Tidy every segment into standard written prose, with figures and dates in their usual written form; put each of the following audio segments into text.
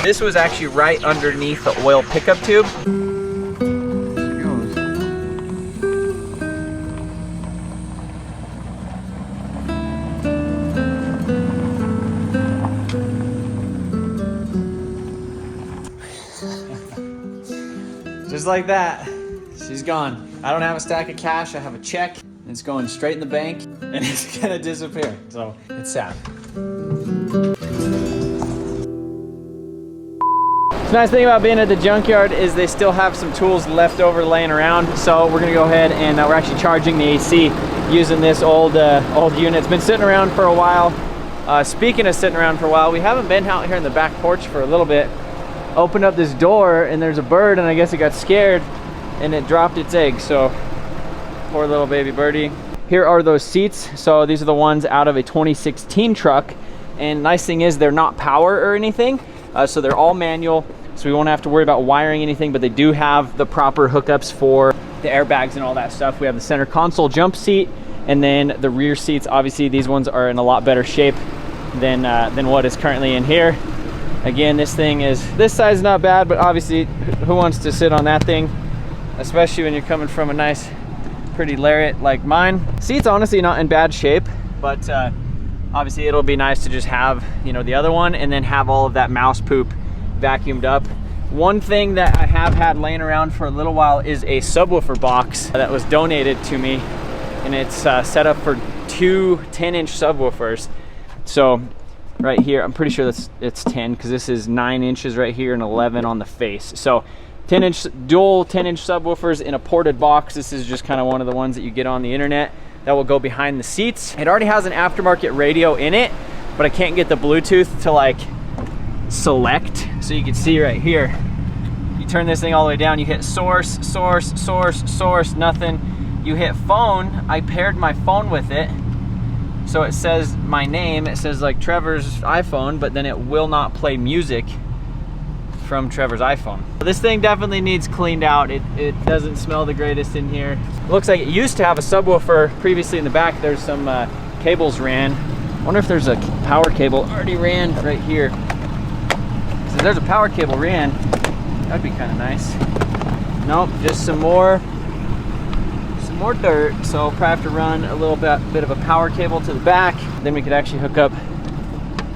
This was actually right underneath the oil pickup tube. Just like that, she's gone. I don't have a stack of cash, I have a check. It's going straight in the bank and it's gonna disappear. So it's sad. The nice thing about being at the junkyard is they still have some tools left over laying around. So we're gonna go ahead and we're actually charging the AC using this old unit. It's been sitting around for a while. Speaking of sitting around for a while, we haven't been out here in the back porch for a little bit. Opened up this door and there's a bird, and I guess it got scared and it dropped its egg. So poor little baby birdie. Here are those seats. So these are the ones out of a 2016 truck, and nice thing is they're not power or anything, so they're all manual, so we won't have to worry about wiring anything, but they do have the proper hookups for the airbags and all that stuff. We have the center console jump seat, and then the rear seats. Obviously these ones are in a lot better shape than what is currently in here. Again, this size is not bad, but obviously who wants to sit on that thing, especially when you're coming from a nice pretty Lariat like mine. Seat's honestly not in bad shape, but obviously it'll be nice to just have, you know, the other one and then have all of that mouse poop vacuumed up. One thing that I have had laying around for a little while is a subwoofer box that was donated to me, and it's set up for two 10-inch subwoofers. So right here, I'm pretty sure it's 10, because this is 9 inches right here and 11 on the face. So 10-inch dual 10-inch subwoofers in a ported box. This is just kind of one of the ones that you get on the internet that will go behind the seats. It already has an aftermarket radio in it, but I can't get the Bluetooth to like select. So you can see right here, you turn this thing all the way down, you hit source, nothing. You hit phone. I paired my phone with it, so it says my name, it says like Trevor's iPhone, but then it will not play music from Trevor's iPhone. This thing definitely needs cleaned out. It doesn't smell the greatest in here. It looks like it used to have a subwoofer previously in the back. There's some cables ran. I wonder if there's a power cable already ran right here. So if there's a power cable ran, that'd be kind of nice. Nope, just some more dirt. So I'll probably have to run a little bit of a power cable to the back. Then we could actually hook up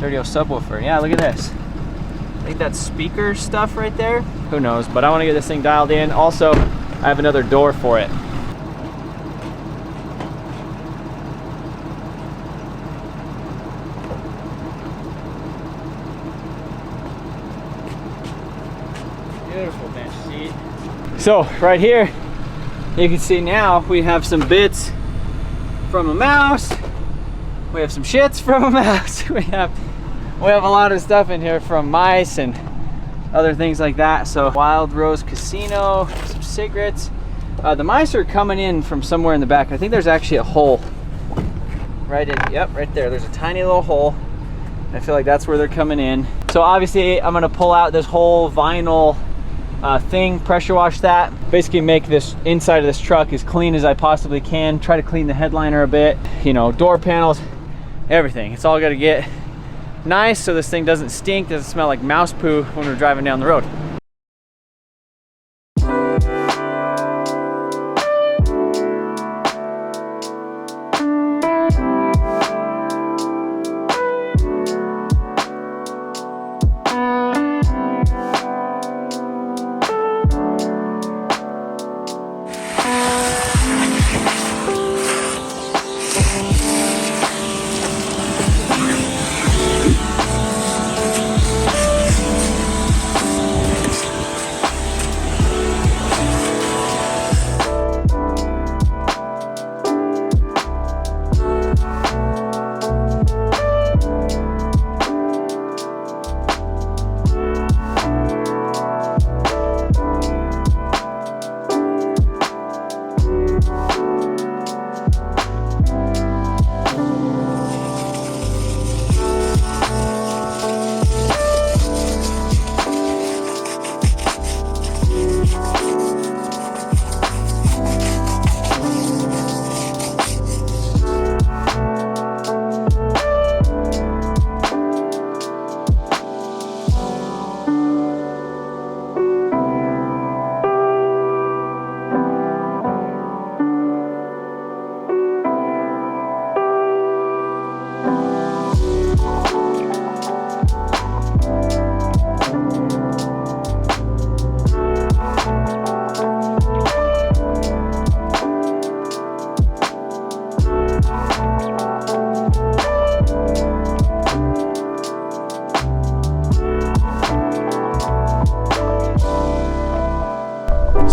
dirty old subwoofer. Yeah, look at this. I think that's speaker stuff right there. Who knows, but I want to get this thing dialed in. Also, I have another door for it. Beautiful bench seat. So right here, you can see now we have some bits from a mouse. We have some shits from a mouse. We have a lot of stuff in here from mice and other things like that. So Wild Rose Casino, some cigarettes. The mice are coming in from somewhere in the back. I think there's actually a hole right in, yep, right there. There's a tiny little hole. I feel like that's where they're coming in. So obviously I'm gonna pull out this whole vinyl thing, pressure wash that, basically make this inside of this truck as clean as I possibly can. Try to clean the headliner a bit, you know, door panels, everything. It's all got to get nice so this thing doesn't stink, doesn't smell like mouse poo when we're driving down the road.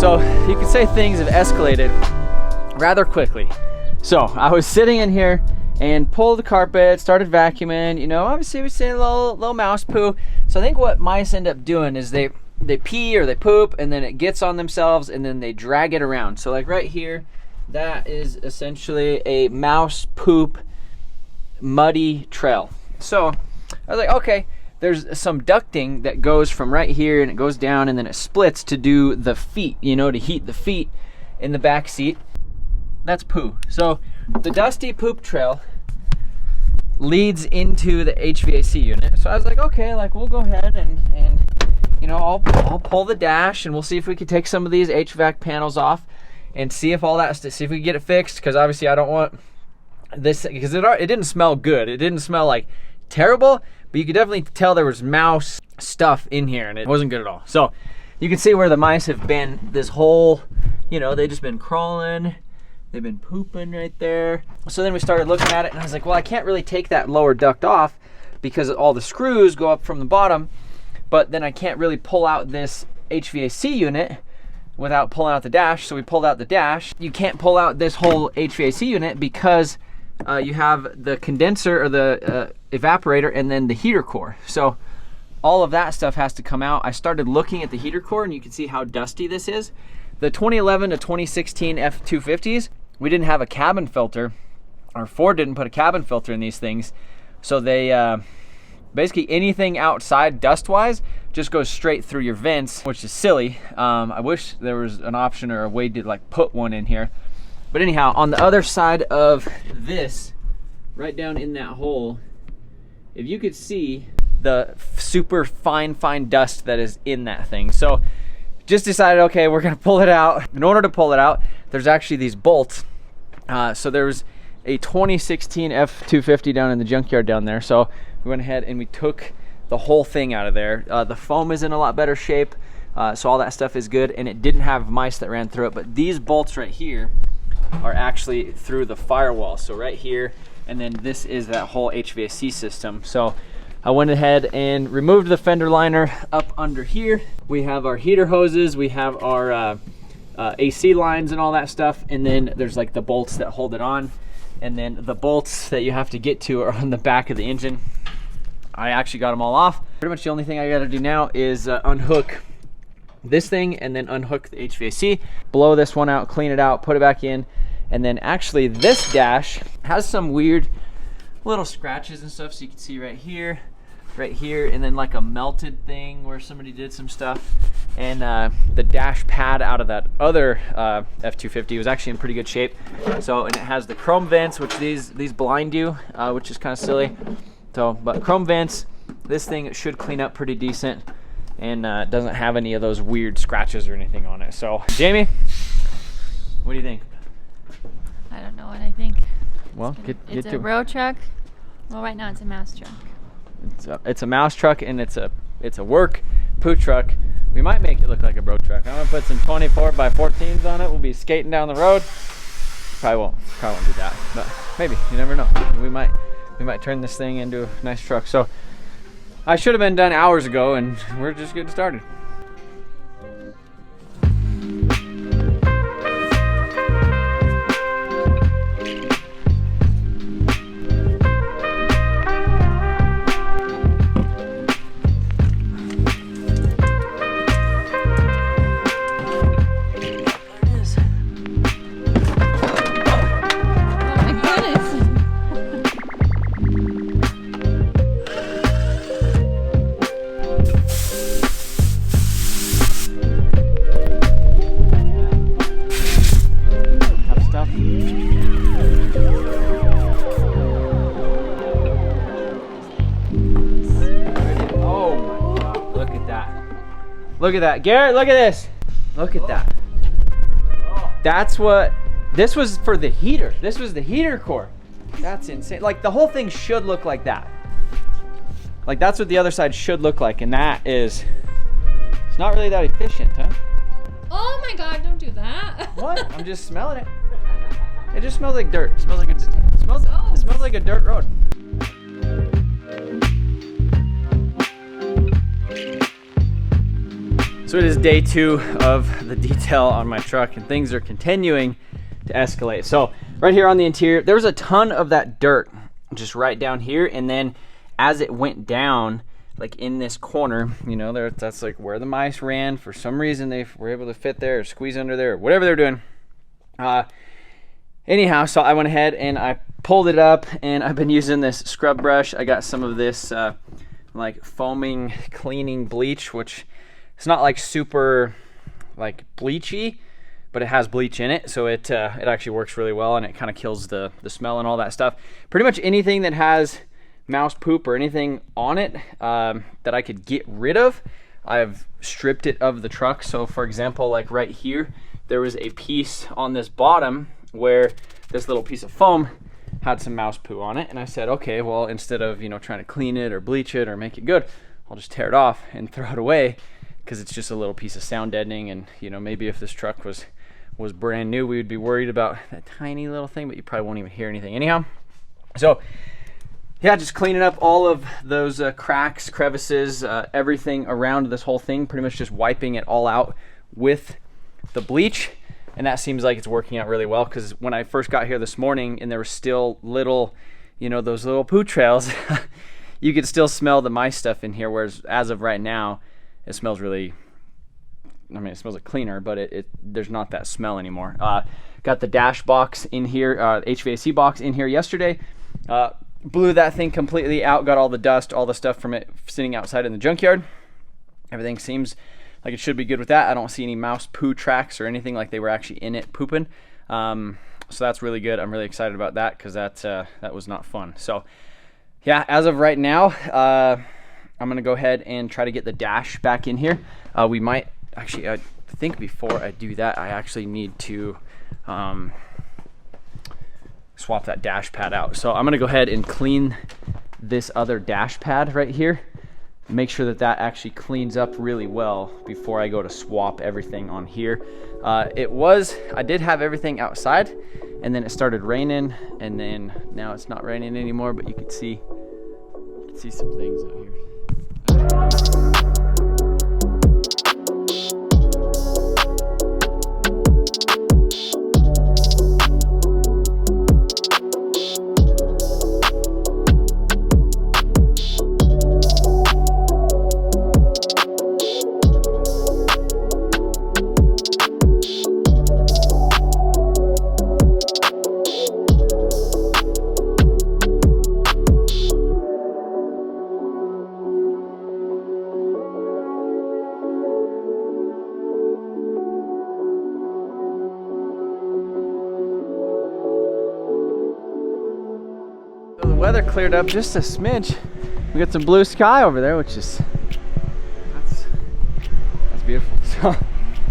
So you could say things have escalated rather quickly. So I was sitting in here and pulled the carpet, started vacuuming. You know, obviously we see a little mouse poo. So I think what mice end up doing is they pee or they poop, and then it gets on themselves, and then they drag it around. So like right here, that is essentially a mouse poop muddy trail. So I was like, okay, there's some ducting that goes from right here and it goes down and then it splits to do the feet, you know, to heat the feet in the back seat. That's poo. So the dusty poop trail leads into the HVAC unit. So I was like, okay, like we'll go ahead and you know, I'll pull the dash and we'll see if we can take some of these HVAC panels off and see if all that, see if we can get it fixed. Because obviously I don't want this, because it didn't smell good. It didn't smell like terrible, but you could definitely tell there was mouse stuff in here and it wasn't good at all. So you can see where the mice have been this whole, you know, they've just been crawling, they've been pooping right there. So then we started looking at it and I was like, well, I can't really take that lower duct off because all the screws go up from the bottom, but then I can't really pull out this HVAC unit without pulling out the dash. So we pulled out the dash. You can't pull out this whole HVAC unit because you have the condenser or the evaporator and then the heater core. So all of that stuff has to come out. I started looking at the heater core and you can see how dusty this is. The 2011 to 2016 F250s, we didn't have a cabin filter, or Ford didn't put a cabin filter in these things. So they, basically anything outside dust-wise just goes straight through your vents, which is silly. I wish there was an option or a way to like put one in here. But anyhow, on the other side of this, right down in that hole, if you could see the super fine dust that is in that thing. So just decided, okay, we're gonna pull it out. In order to pull it out, there's actually these bolts. So there was a 2016 F250 down in the junkyard down there. So we went ahead and we took the whole thing out of there. The foam is in a lot better shape. So all that stuff is good, and it didn't have mice that ran through it. But these bolts right here are actually through the firewall. So right here, and then this is that whole HVAC system. So I went ahead and removed the fender liner up under here. We have our heater hoses, we have our AC lines and all that stuff, and then there's like the bolts that hold it on, and then the bolts that you have to get to are on the back of the engine. I actually got them all off. Pretty much the only thing I gotta do now is unhook this thing and then unhook the HVAC, blow this one out, clean it out, put it back in. And then actually this dash has some weird little scratches and stuff. So you can see right here, and then like a melted thing where somebody did some stuff. And the dash pad out of that other F250 was actually in pretty good shape. So, and it has the chrome vents, which these blind you, which is kind of silly. So, but chrome vents, this thing should clean up pretty decent, and doesn't have any of those weird scratches or anything on it. So, Jamie, what do you think? I don't know what I think. Well, it's a road truck. Well, right now it's a mouse truck. It's a mouse truck, and it's a work poo truck. We might make it look like a road truck. I'm gonna put some 24x14s on it. We'll be skating down the road. Probably won't do that, but maybe, you never know. We might turn this thing into a nice truck. So I should have been done hours ago, and we're just getting started. Look at that, Garrett, look at this. Look at that. That's what, this was for the heater. This was the heater core. That's insane. Like the whole thing should look like that. Like that's what the other side should look like, and that is, it's not really that efficient, huh? Oh my God, don't do that. What? I'm just smelling it. It just smells like dirt. It smells like a dirt road. So it is day 2 of the detail on my truck, and things are continuing to escalate. So right here on the interior, there was a ton of that dirt just right down here, and then as it went down, like in this corner, you know, that's like where the mice ran. For some reason, they were able to fit there or squeeze under there or whatever they're doing. Anyhow, so I went ahead and I pulled it up, and I've been using this scrub brush. I got some of this like foaming cleaning bleach, which it's not like super like bleachy, but it has bleach in it, so it actually works really well, and it kind of kills the smell and all that stuff. Pretty much anything that has mouse poop or anything on it that I could get rid of, I've stripped it of the truck. So for example, like right here, there was a piece on this bottom where this little piece of foam had some mouse poo on it, and I said, okay, well, instead of, you know, trying to clean it or bleach it or make it good, I'll just tear it off and throw it away, because it's just a little piece of sound deadening. And you know, maybe if this truck was brand new, we would be worried about that tiny little thing, but you probably won't even hear anything anyhow. So yeah, just cleaning up all of those cracks, crevices, everything around this whole thing, pretty much just wiping it all out with the bleach. And that seems like it's working out really well, because when I first got here this morning and there were still little, you know, those little poo trails, you could still smell the mice stuff in here, whereas as of right now, it smells really, I mean, it smells like cleaner, but there's not that smell anymore. Got the dash box in here, HVAC box in here yesterday. Blew that thing completely out, got all the dust, all the stuff from it sitting outside in the junkyard. Everything seems like it should be good with that. I don't see any mouse poo tracks or anything like they were actually in it pooping. So that's really good. I'm really excited about that, because that was not fun. So yeah, as of right now, I'm gonna go ahead and try to get the dash back in here. We might actually, I think before I do that, I actually need to swap that dash pad out. So I'm gonna go ahead and clean this other dash pad right here, make sure that actually cleans up really well before I go to swap everything on here. I did have everything outside, and then it started raining, and then now it's not raining anymore, but you can see some things out here. Weather cleared up just a smidge. We got some blue sky over there, which is that's beautiful. So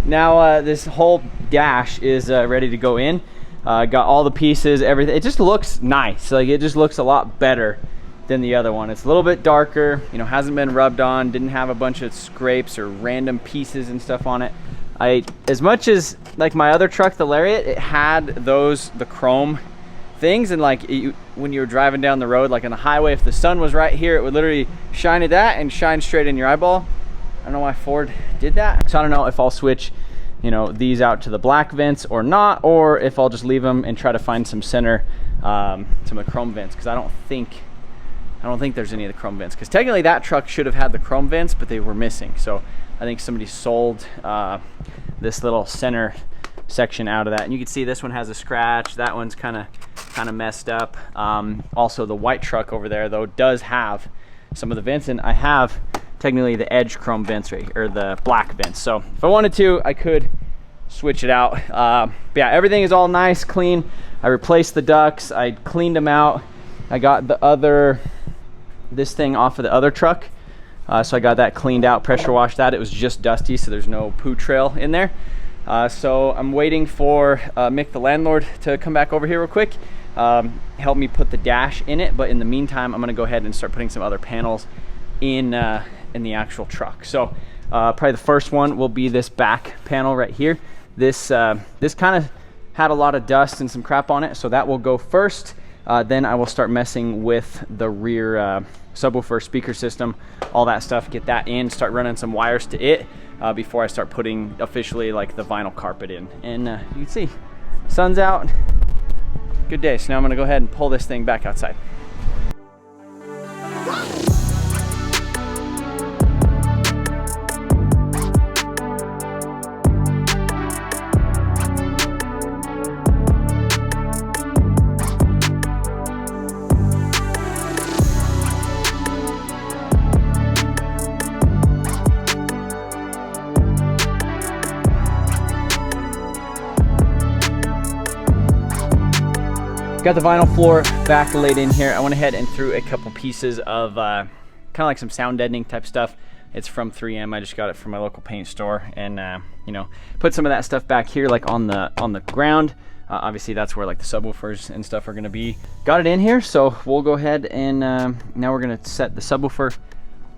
now this whole dash is ready to go in. Got all the pieces, everything. It just looks nice. Like, it just looks a lot better than the other one. It's a little bit darker, you know, hasn't been rubbed on, didn't have a bunch of scrapes or random pieces and stuff on it. As much as like my other truck, the Lariat, it had the chrome things, and like when you were driving down the road, like on the highway, if the sun was right here, it would literally shine at that and shine straight in your eyeball. I don't know why Ford did that, so I don't know if I'll switch, you know, these out to the black vents or not, or if I'll just leave them and try to find some center, some of the chrome vents, because I don't think there's any of the chrome vents, because technically that truck should have had the chrome vents, but they were missing. So I think somebody sold this little center section out of that, and you can see this one has a scratch, that one's kind of messed up. Also the white truck over there though does have some of the vents, and I have technically the edge chrome vents right here, or the black vents, so if I wanted to, I could switch it out. But yeah, everything is all nice, clean. I replaced the ducts, I cleaned them out. I got this thing off of the other truck, so I got that cleaned out, pressure washed that. It was just dusty, so there's no poo trail in there. So I'm waiting for Mick, the landlord, to come back over here real quick, help me put the dash in it. But in the meantime, I'm gonna go ahead and start putting some other panels in the actual truck. So probably the first one will be this back panel right here. This kind of had a lot of dust and some crap on it, so that will go first. Then I will start messing with the rear subwoofer speaker system, all that stuff, get that in, start running some wires to it before I start putting officially like the vinyl carpet in. And you can see, sun's out, good day. So now I'm gonna go ahead and pull this thing back outside. Got the vinyl floor back laid in here. I went ahead and threw a couple pieces of kind of like some sound deadening type stuff. It's from 3M. I just got it from my local paint store, and you know, put some of that stuff back here, like on the ground. Obviously, that's where like the subwoofers and stuff are going to be. Got it in here, so we'll go ahead and now we're going to set the subwoofer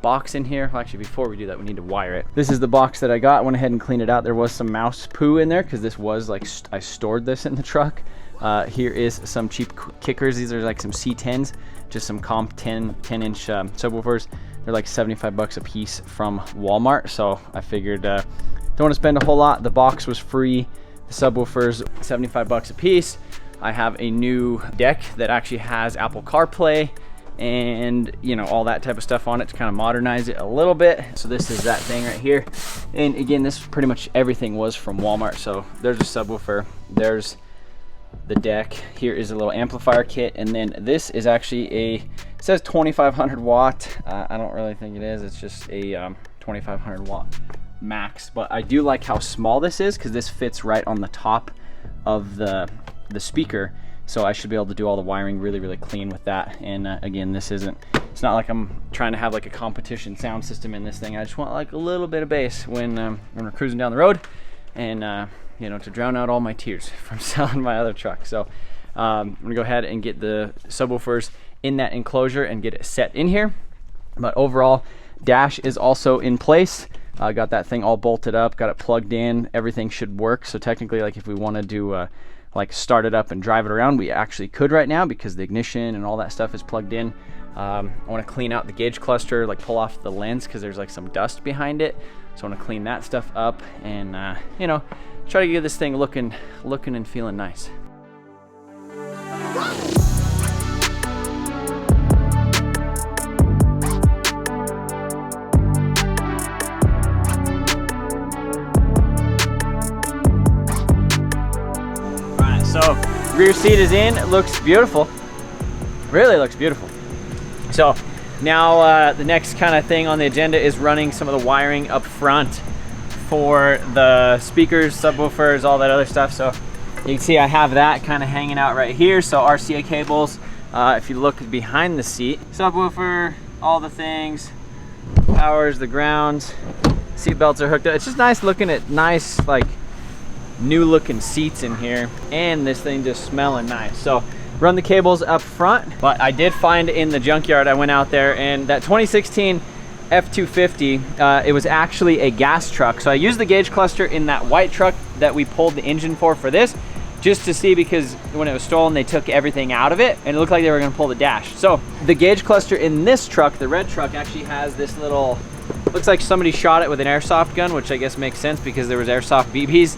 box in here. Well, actually, before we do that, we need to wire it. This is the box that I got. I went ahead and cleaned it out. There was some mouse poo in there because this was like I stored this in the truck. Here is some cheap kickers. These are like some C10s, just some comp 10-inch subwoofers. They're like 75 bucks a piece from Walmart. So I figured don't want to spend a whole lot. The box was free. The subwoofers 75 bucks a piece. I have a new deck that actually has Apple CarPlay and you know, all that type of stuff on it to kind of modernize it a little bit. So this is that thing right here. And again, this pretty much everything was from Walmart. So there's a subwoofer, there's the deck, here is a little amplifier kit, and then this is actually it says 2500 watt. I don't really think it is. It's just a 2500 watt max, but I do like how small this is because this fits right on the top of the speaker, so I should be able to do all the wiring really clean with that. And again, it's not like I'm trying to have like a competition sound system in this thing. I just want like a little bit of bass when we're cruising down the road, and you know, to drown out all my tears from selling my other truck. So I'm gonna go ahead and get the subwoofers in that enclosure and get it set in here. But overall, dash is also in place. I got that thing all bolted up, got it plugged in, everything should work. So technically, like if we want to do like start it up and drive it around, we actually could right now because the ignition and all that stuff is plugged in. I want to clean out the gauge cluster, like pull off the lens because there's like some dust behind it. So I want to clean that stuff up and you know, try to get this thing looking and feeling nice. Alright, so rear seat is in. It looks beautiful. Really looks beautiful. So now the next kind of thing on the agenda is running some of the wiring up front for the speakers, subwoofers, all that other stuff. So you can see I have that kind of hanging out right here. So RCA cables, if you look behind the seat, subwoofer, all the things, powers, the grounds, seat belts are hooked up. It's just nice looking at nice, like new looking seats in here, and this thing just smelling nice. So run the cables up front. But I did find in the junkyard, I went out there, and that 2016 F250, it was actually a gas truck. So I used the gauge cluster in that white truck that we pulled the engine for this, just to see, because when it was stolen, they took everything out of it and it looked like they were gonna pull the dash. So the gauge cluster in this truck, the red truck, actually has this little, looks like somebody shot it with an airsoft gun, which I guess makes sense because there was airsoft BBs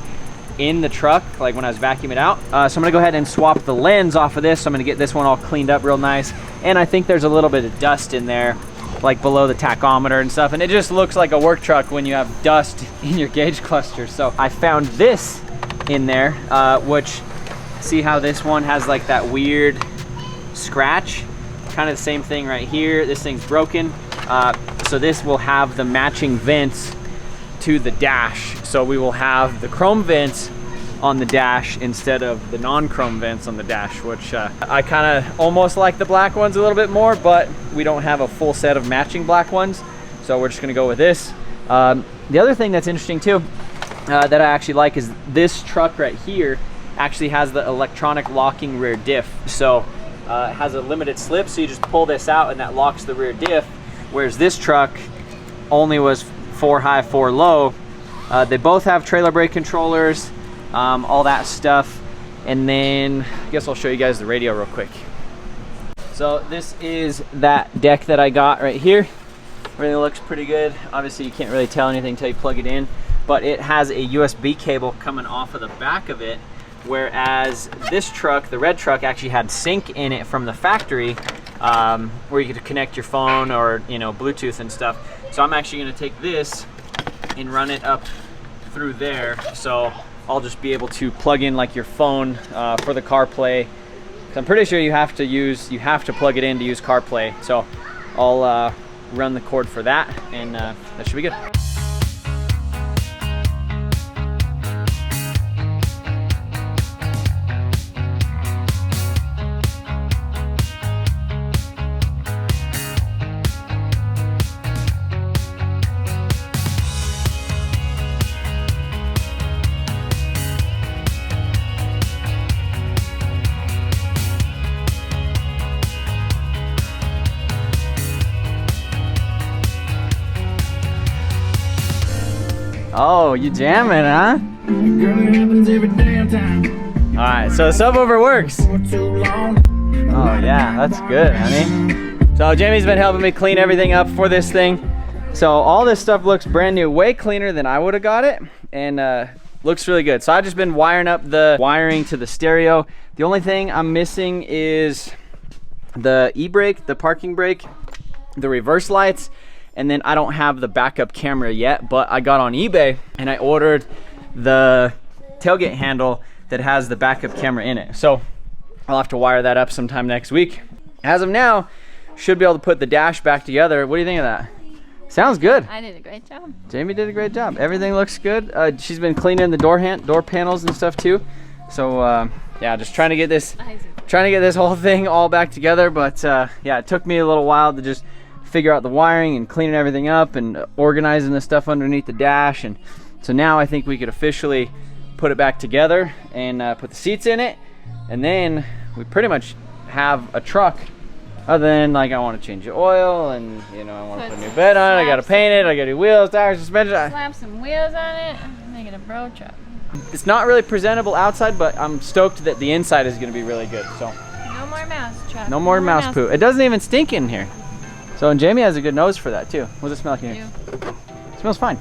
in the truck, like when I was vacuuming it out. So I'm gonna go ahead and swap the lens off of this. So I'm gonna get this one all cleaned up real nice. And I think there's a little bit of dust in there, like below the tachometer and stuff. And it just looks like a work truck when you have dust in your gauge cluster. So I found this in there, which, see how this one has like that weird scratch? Kind of the same thing right here. This thing's broken. So this will have the matching vents to the dash. So we will have the chrome vents on the dash instead of the non-chrome vents on the dash, which I kind of almost like the black ones a little bit more, but we don't have a full set of matching black ones. So we're just gonna go with this. The other thing that's interesting too, that I actually like, is this truck right here actually has the electronic locking rear diff. So it has a limited slip, so you just pull this out and that locks the rear diff, whereas this truck only was 4 high, 4 low. They both have trailer brake controllers, all that stuff. And then I guess I'll show you guys the radio real quick. So this is that deck that I got right here. Everything looks pretty good. Obviously you can't really tell anything until you plug it in, but it has a USB cable coming off of the back of it, whereas this truck, the red truck, actually had sync in it from the factory, where you could connect your phone or, you know, Bluetooth and stuff. So I'm actually gonna take this and run it up through there, so I'll just be able to plug in like your phone for the CarPlay. I'm pretty sure you have to plug it in to use CarPlay. So I'll run the cord for that, and that should be good. Oh, you jamming, huh? All right, so the subwoofer works. Oh yeah, that's good, honey. So Jamie's been helping me clean everything up for this thing. So all this stuff looks brand new, way cleaner than I would have got it, and looks really good. So I've just been wiring up the wiring to the stereo. The only thing I'm missing is the e-brake, the parking brake, the reverse lights, and then I don't have the backup camera yet, but I got on eBay and I ordered the tailgate handle that has the backup camera in it. So I'll have to wire that up sometime next week. As of now, should be able to put the dash back together. What do you think of that? Sounds good. I did a great job. Jamie did a great job. Everything looks good. She's been cleaning the door panels and stuff too. So yeah, just trying to get this whole thing all back together. But yeah, it took me a little while to just figure out the wiring and cleaning everything up and organizing the stuff underneath the dash. And so now I think we could officially put it back together and put the seats in it, and then we pretty much have a truck. Other than, like, I want to change the oil, and, you know, I want to put a new bed on it, I got to paint it, I got to do wheels, tires, suspension. Slap some wheels on it, make it a bro truck. It's not really presentable outside, but I'm stoked that the inside is going to be really good. So no more mouse truck. No more mouse poo. It doesn't even stink in here. So, and Jamie has a good nose for that too. What does it smell like in here? It smells fine.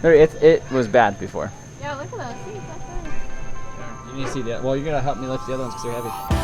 It was bad before. Yeah, look at those seats. That's nice. Yeah, you need to see that. Well, you're gonna help me lift the other ones because they're heavy.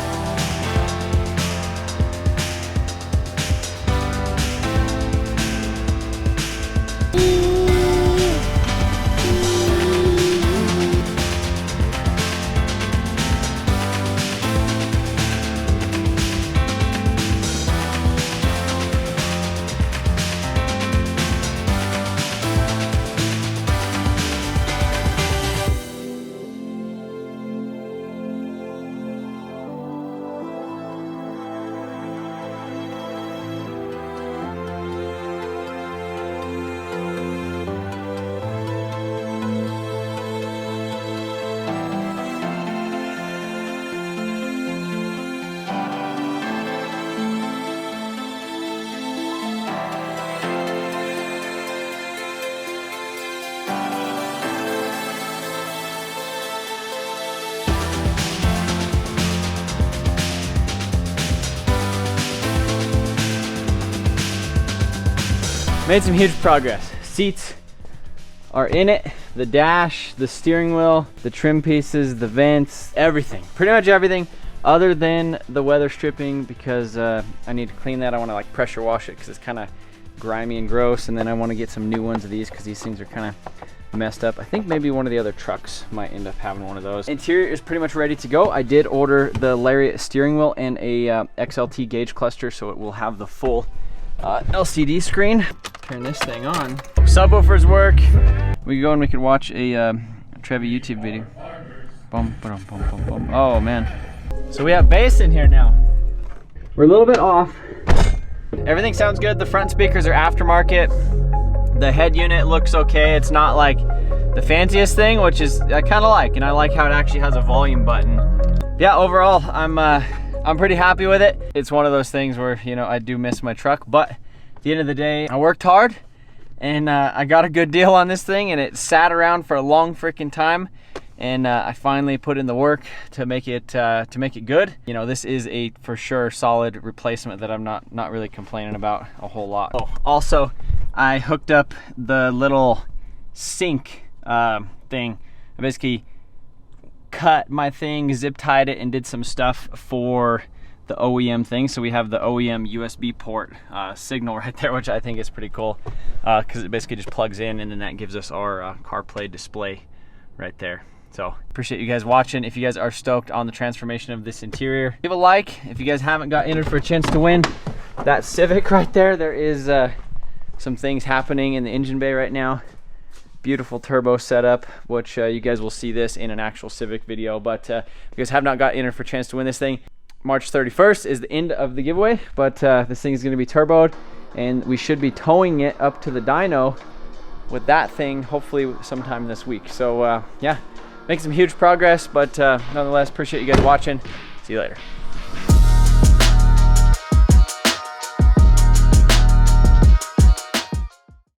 Made some huge progress. Seats are in it, the dash, the steering wheel, the trim pieces, the vents, everything. Pretty much everything other than the weather stripping, because I need to clean that. I want to like pressure wash it because it's kind of grimy and gross, and then I want to get some new ones of these because these things are kind of messed up. I think maybe one of the other trucks might end up having one of those. Interior is pretty much ready to go. I did order the Lariat steering wheel and a XLT gauge cluster, so it will have the full LCD screen. Turn this thing on. Subwoofers work. We can go and we can watch a Trevi YouTube video. Boom, boom, boom, boom, boom. Oh man. So we have bass in here now. We're a little bit off. Everything sounds good. The front speakers are aftermarket. The head unit looks okay. It's not like the fanciest thing, which is I kind of like, and I like how it actually has a volume button. Yeah, overall, I'm pretty happy with it. It's one of those things where, you know, I do miss my truck, but at the end of the day, I worked hard and I got a good deal on this thing, and it sat around for a long freaking time. and I finally put in the work to make it good. You know, this is a for sure solid replacement that I'm not really complaining about a whole lot. Oh, also I hooked up the little sink thing. I basically cut my thing, zip tied it, and did some stuff for the OEM thing. So we have the OEM USB port signal right there, which I think is pretty cool because it basically just plugs in, and then that gives us our CarPlay display right there. So appreciate you guys watching. If you guys are stoked on the transformation of this interior, give a like. If you guys haven't got entered for a chance to win that Civic right there, there is some things happening in the engine bay right now. Beautiful turbo setup, which you guys will see this in an actual Civic video. But if you guys have not got entered for a chance to win this thing, March 31st is the end of the giveaway. But this thing is going to be turboed, and we should be towing it up to the dyno with that thing hopefully sometime this week. So yeah, making some huge progress, but nonetheless, appreciate you guys watching. See you later.